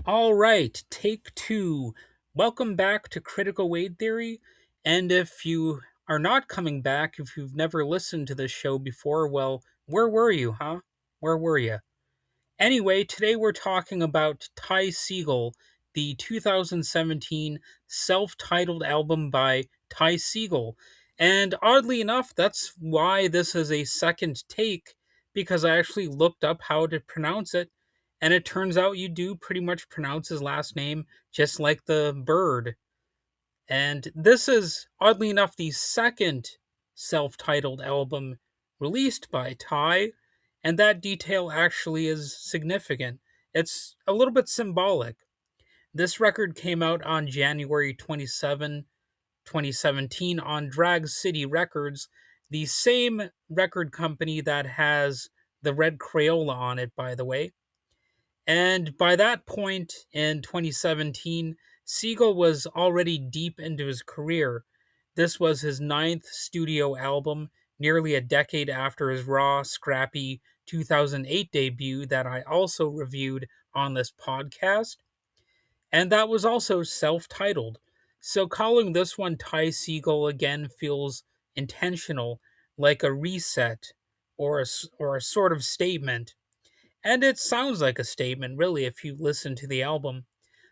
All right, take two. Welcome back to Critical Weight Theory. And if you are not coming back, if you've never listened to this show before, well, where were you, huh? Where were you? Anyway, today we're talking about Ty Segall, the 2017 self titled album by Ty Segall. And oddly enough, that's why this is a second take, because I actually looked up how to pronounce it, and it turns out you do pretty much pronounce his last name just like the bird. And this is, oddly enough, the second self titled album released by Ty, and that detail actually is significant. It's a little bit symbolic. This record came out on January 27, 2017, on Drag City Records, the same record company that has the Red Crayola on it, by the way. And by that point in 2017, Segall was already deep into his career. This was his ninth studio album, nearly a decade after his raw, scrappy 2008 debut that I also reviewed on this podcast. And that was also self titled. So calling this one Ty Segall again feels intentional, like a reset or a sort of statement, and it sounds like a statement, really, if you listen to the album.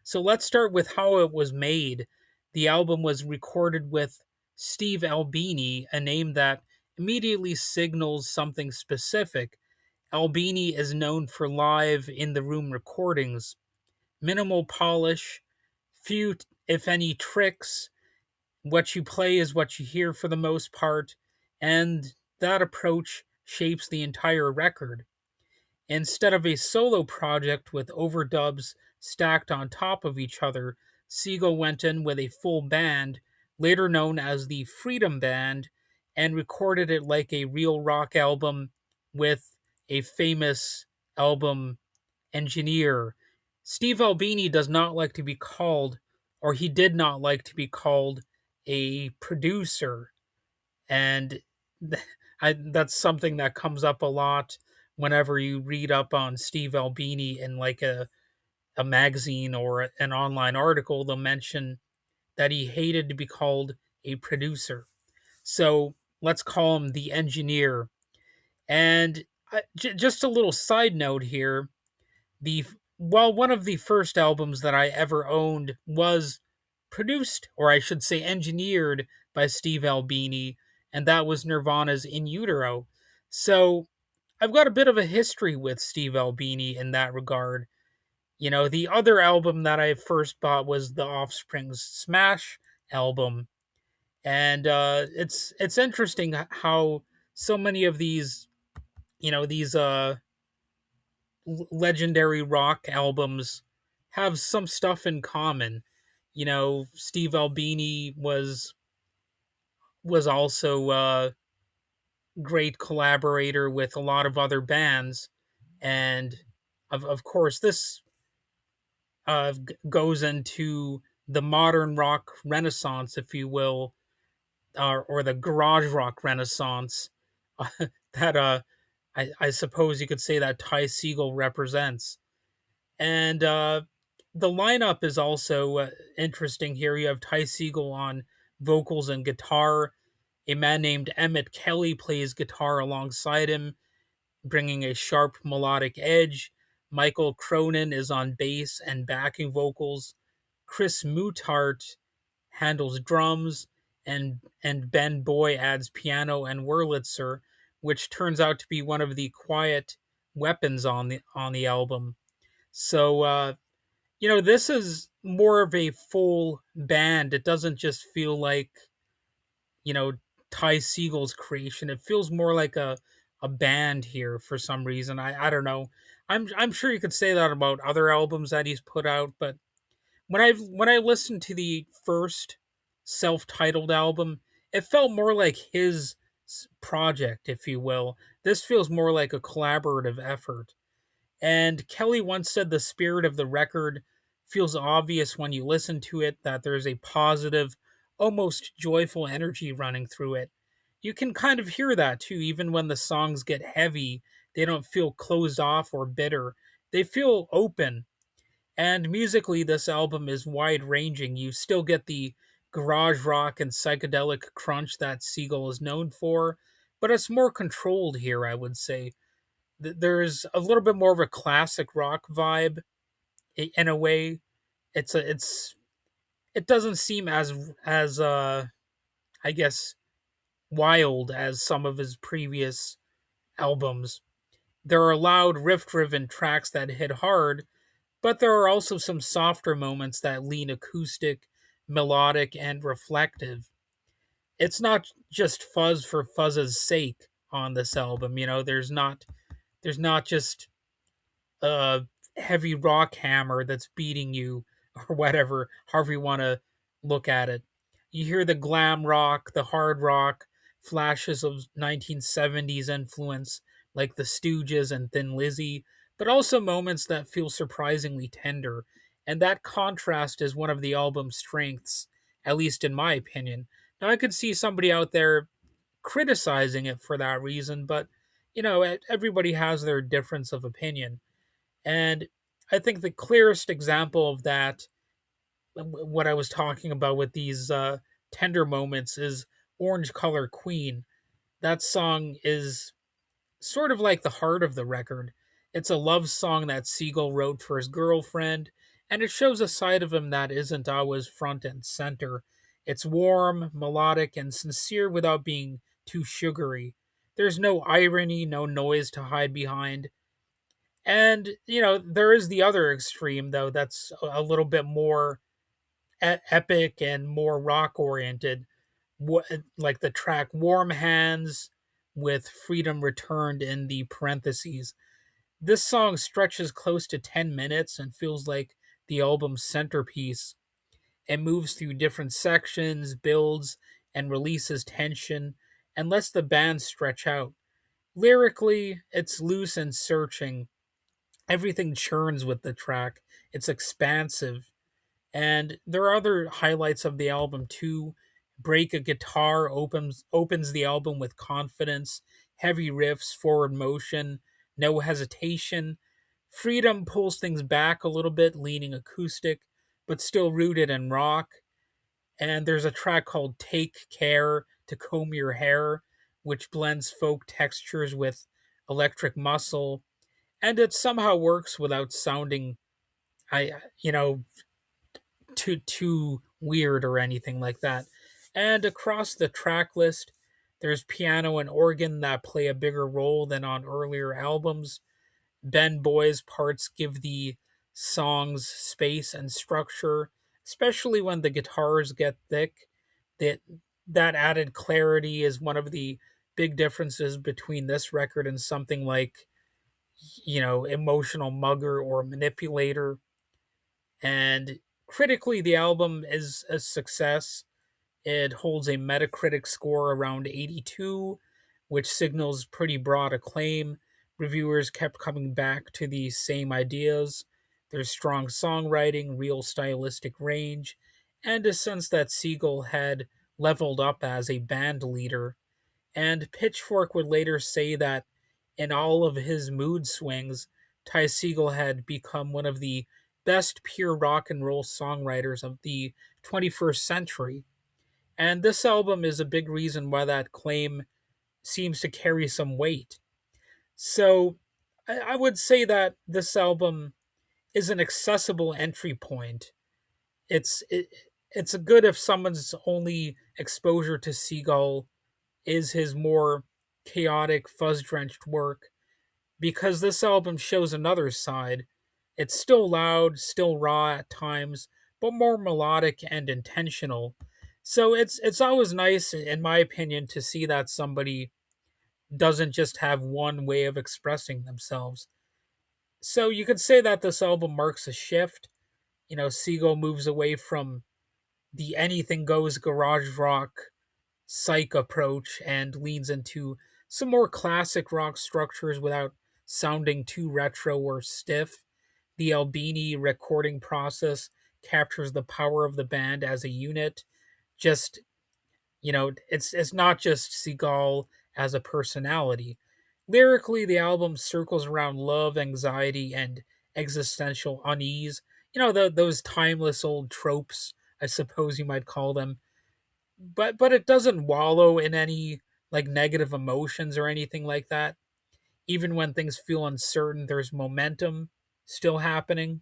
So let's start with how it was made. The album was recorded with Steve Albini, a name that immediately signals something specific. Albini is known for live in the room recordings, minimal polish, few, if any, tricks. What you play is what you hear for the most part, and that approach shapes the entire record. Instead of a solo project with overdubs stacked on top of each other, Segall went in with a full band, later known as the Freedom Band, and recorded it like a real rock album with a famous album engineer. Steve Albini does not like to be called, or he did not like to be called, a producer, and that's something that comes up a lot whenever you read up on Steve Albini in like a magazine or an online article. They'll mention that he hated to be called a producer. So let's call him the engineer. And just a little side note here, the one of the first albums that I ever owned was produced, or I should say engineered, by Steve Albini, and that was Nirvana's In Utero. So I've got a bit of a history with Steve Albini in that regard. The other album that I first bought was the Offspring's Smash album, and it's interesting how so many of these legendary rock albums have some stuff in common. Steve Albini was also a great collaborator with a lot of other bands, and of course this goes into the modern rock renaissance, if you will, or the garage rock renaissance that I suppose you could say that Ty Segall represents. And the lineup is also interesting here. You have Ty Segall on vocals and guitar. A man named Emmett Kelly plays guitar alongside him, bringing a sharp melodic edge. Michael Cronin is on bass and backing vocals. Chris Mutart handles drums, and Ben Boy adds piano and Wurlitzer, which turns out to be one of the quiet weapons on the album. So this is more of a full band. It doesn't just feel like, you know, Ty Segall's creation. It feels more like a band here for some reason. I don't know. I'm sure you could say that about other albums that he's put out, but when I listened to the first self-titled album, it felt more like his project, if you will. This feels more like a collaborative effort. And Kelly once said the spirit of the record feels obvious when you listen to it, that there's a positive, almost joyful energy running through it. You can kind of hear that too, even when the songs get heavy. They don't feel closed off or bitter, they feel open. And musically, this album is wide ranging. You still get the garage rock and psychedelic crunch that Segall is known for, but it's more controlled here, I would say. There's a little bit more of a classic rock vibe in a way. It doesn't seem as I guess wild as some of his previous albums. There are loud riff driven tracks that hit hard, but there are also some softer moments that lean acoustic, melodic, and reflective. It's not just fuzz for fuzz's sake on this album, there's not just a heavy rock hammer that's beating you or whatever, however you want to look at it. You hear the glam rock, the hard rock, flashes of 1970s influence like the Stooges and Thin Lizzy, but also moments that feel surprisingly tender. And that contrast is one of the album's strengths, at least in my opinion. Now, I could see somebody out there criticizing it for that reason, but everybody has their difference of opinion. And I think the clearest example of that, what I was talking about with these tender moments, is Orange Color Queen. That song is sort of like the heart of the record. It's a love song that Segall wrote for his girlfriend, and it shows a side of him that isn't always front and center. It's warm, melodic, and sincere without being too sugary. There's no irony, no noise to hide behind. And, there is the other extreme, though, that's a little bit more epic and more rock oriented, like the track Warm Hands with Freedom Returned in the parentheses. This song stretches close to 10 minutes and feels like the album's centerpiece. It moves through different sections, builds, and releases tension, and lets the band stretch out. Lyrically, it's loose and searching. Everything churns with the track. It's expansive. And there are other highlights of the album too. Break a Guitar opens the album with confidence, heavy riffs, forward motion, no hesitation. Freedom pulls things back a little bit, leaning acoustic, but still rooted in rock. And there's a track called Take Care to Comb Your Hair, which blends folk textures with electric muscle, and it somehow works without sounding I you know too weird or anything like that. And across the track list, there's piano and organ that play a bigger role than on earlier albums. Ben Boy's parts give the songs space and structure, especially when the guitars get thick. That that added clarity is one of the big differences between this record and something like Emotional Mugger or Manipulator. And critically, the album is a success. It holds a Metacritic score around 82, which signals pretty broad acclaim. Reviewers kept coming back to the same ideas. There's strong songwriting, real stylistic range, and a sense that Segall had leveled up as a band leader. And Pitchfork would later say that in all of his mood swings, Ty Segall had become one of the best pure rock and roll songwriters of the 21st century. And this album is a big reason why that claim seems to carry some weight. So I would say that this album is an accessible entry point. It's a good if someone's only exposure to Segall is his more chaotic, fuzz drenched work, because this album shows another side. It's still loud, still raw at times, but more melodic and intentional. So it's always nice, in my opinion, to see that somebody doesn't just have one way of expressing themselves. So you could say that this album marks a shift. Segall moves away from the anything goes garage rock psych approach and leans into some more classic rock structures without sounding too retro or stiff. The Albini recording process captures the power of the band as a unit. Just, it's not just Seagal as a personality. Lyrically, the album circles around love, anxiety, and existential unease. those timeless old tropes, I suppose you might call them. But it doesn't wallow in any like negative emotions or anything like that. Even when things feel uncertain, there's momentum still happening,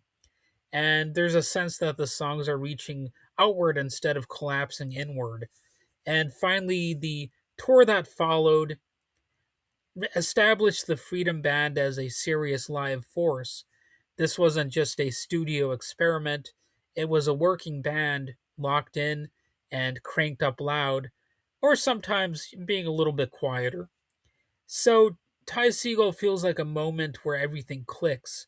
and there's a sense that the songs are reaching outward instead of collapsing inward. And finally, the tour that followed established the Freedom Band as a serious live force. This wasn't just a studio experiment, it was a working band locked in and cranked up loud, or sometimes being a little bit quieter. So, Ty Segall feels like a moment where everything clicks: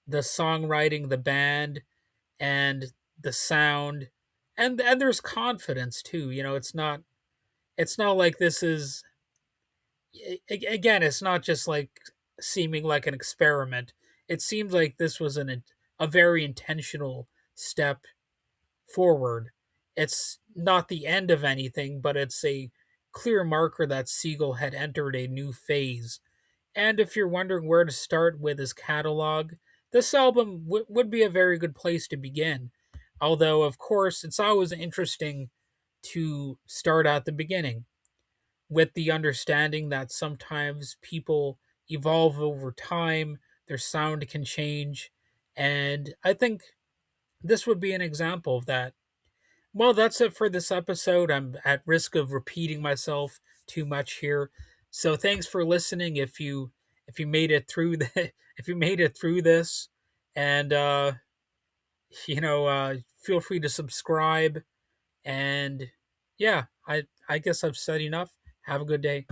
the songwriting, the band, and the sound. And there's confidence too. It's not like this is again, it's not just like seeming like an experiment. It seems like this was a very intentional step forward. It's not the end of anything, but it's a clear marker that Siegel had entered a new phase. And if you're wondering where to start with his catalog, this album would be a very good place to begin. Although, of course, it's always interesting to start at the beginning with the understanding that sometimes people evolve over time, their sound can change, and I think this would be an example of that. Well, that's it for this episode. I'm at risk of repeating myself too much here. So thanks for listening if you made it through the if you made it through this, and feel free to subscribe, and yeah, I guess I've said enough. Have a good day.